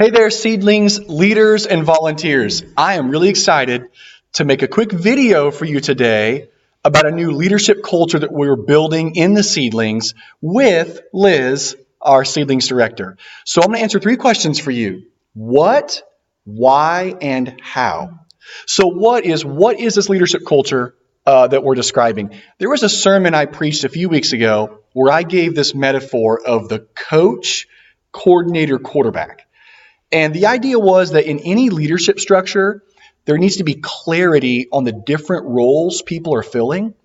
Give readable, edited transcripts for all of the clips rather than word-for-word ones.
Hey there, seedlings, leaders, and volunteers. I am really excited to make a quick video for you today about a new leadership culture that we're building in the Seedlings with Liz, our Seedlings director. So I'm going to answer 3 questions for you. What, why, and how? So what is this leadership culture that we're describing? There was a sermon I preached a few weeks ago where I gave this metaphor of the coach, coordinator, quarterback. And the idea was that in any leadership structure, there needs to be clarity on the different roles people are filling,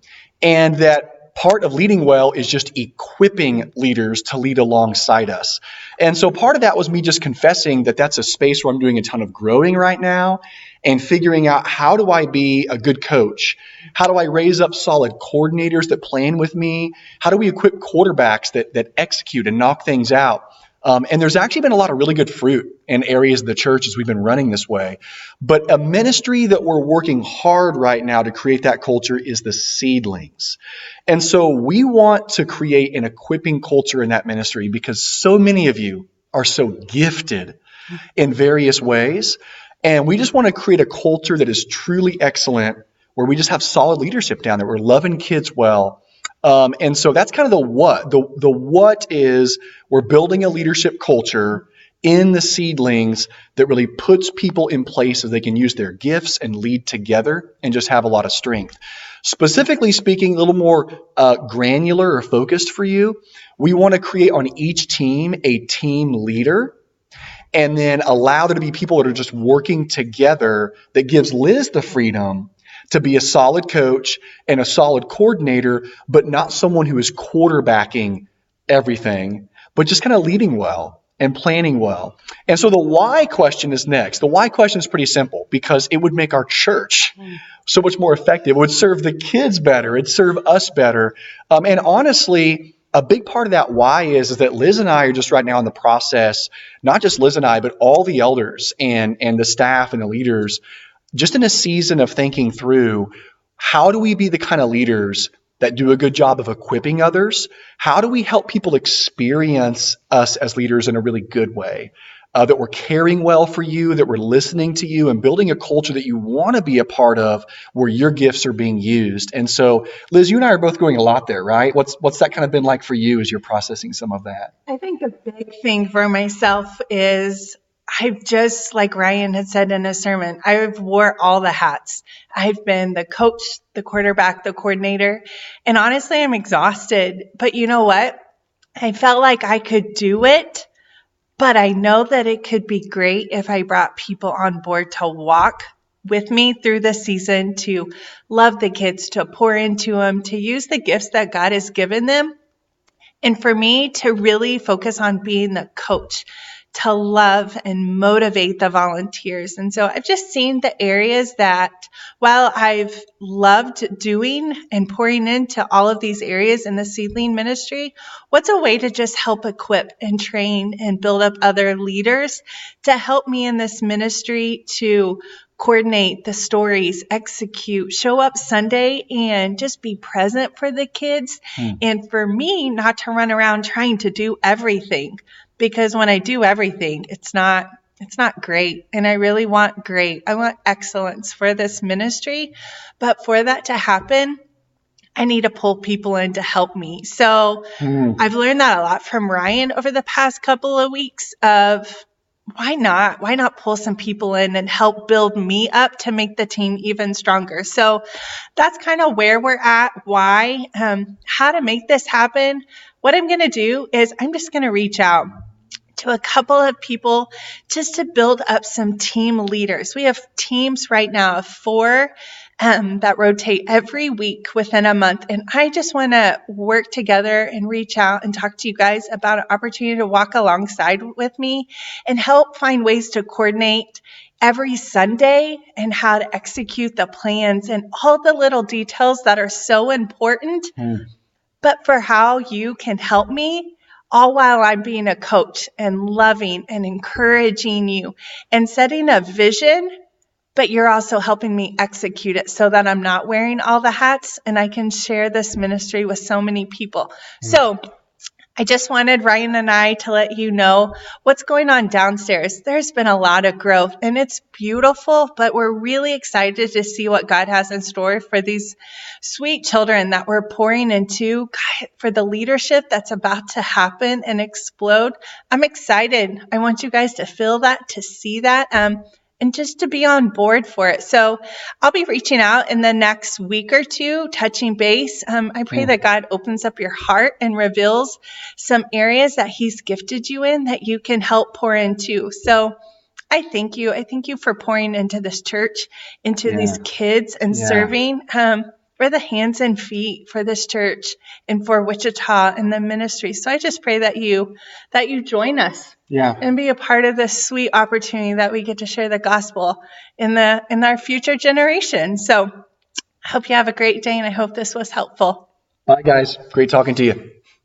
and that part of leading well is just equipping leaders to lead alongside us. And so part of that was me just confessing that that's a space where I'm doing a ton of growing right now and figuring out, how do I be a good coach? How do I raise up solid coordinators that plan with me? How do we equip quarterbacks that execute and knock things out? And there's actually been a lot of really good fruit in areas of the church as we've been running this way. But a ministry that we're working hard right now to create that culture is the Seedlings. And so we want to create an equipping culture in that ministry because so many of you are so gifted in various ways. And we just want to create a culture that is truly excellent, where we just have solid leadership down there. We're loving kids well. And so that's kind of the what. The what is, we're building a leadership culture in the Seedlings that really puts people in place so they can use their gifts and lead together and just have a lot of strength. Specifically speaking, a little more granular or focused for you, we want to create on each team a team leader, and then allow there to be people that are just working together, that gives Liz the freedom to be a solid coach and a solid coordinator, but not someone who is quarterbacking everything, but just kind of leading well and planning well. And so the why question is next. The why question is pretty simple, because it would make our church so much more effective. It would serve the kids better. It'd serve us better. And honestly, a big part of that why is that Liz and I are just right now in the process, not just Liz and I, but all the elders and the staff and the leaders, just in a season of thinking through, how do we be the kind of leaders that do a good job of equipping others? How do we help people experience us as leaders in a really good way? That we're caring well for you, that we're listening to you, and building a culture that you want to be a part of, where your gifts are being used. And so, Liz, you and I are both going a lot there, right? What's that kind of been like for you as you're processing some of that? I think a big thing for myself is, I've just, like Ryan had said in his sermon, I've wore all the hats. I've been the coach, the quarterback, the coordinator, and honestly, I'm exhausted. But you know what? I felt like I could do it, but I know that it could be great if I brought people on board to walk with me through the season, to love the kids, to pour into them, to use the gifts that God has given them. And for me to really focus on being the coach, to love and motivate the volunteers. And so I've just seen the areas that, while I've loved doing and pouring into all of these areas in the Seedling ministry, what's a way to just help equip and train and build up other leaders to help me in this ministry to coordinate the stories, execute, show up Sunday, and just be present for the kids. And for me, not to run around trying to do everything. Because when I do everything, it's not great. And I really want great. I want excellence for this ministry. But for that to happen, I need to pull people in to help me. So I've learned that a lot from Ryan over the past couple of weeks of, why not pull some people in and help build me up to make the team even stronger? So that's kind of where we're at, why, how to make this happen. What I'm going to do is I'm just going to reach out to a couple of people just to build up some team leaders. We have teams right now of 4 that rotate every week within a month. And I just want to work together and reach out and talk to you guys about an opportunity to walk alongside with me and help find ways to coordinate every Sunday and how to execute the plans and all the little details that are so important, but for how you can help me, all while I'm being a coach and loving and encouraging you and setting a vision, but you're also helping me execute it so that I'm not wearing all the hats and I can share this ministry with so many people. So I just wanted Ryan and I to let you know what's going on downstairs. There's been a lot of growth and it's beautiful, but we're really excited to see what God has in store for these sweet children that we're pouring into, God, for the leadership that's about to happen and explode. I'm excited. I want you guys to feel that, to see that. And just to be on board for it. So I'll be reaching out in the next week or two, touching base. I pray that God opens up your heart and reveals some areas that He's gifted you in that you can help pour into. So I thank you. I thank you for pouring into this church, into these kids, and serving. We're the hands and feet for this church and for Wichita and the ministry. So I just pray that you join us and be a part of this sweet opportunity that we get to share the gospel in our future generation. So I hope you have a great day, and I hope this was helpful. Bye, guys. Great talking to you.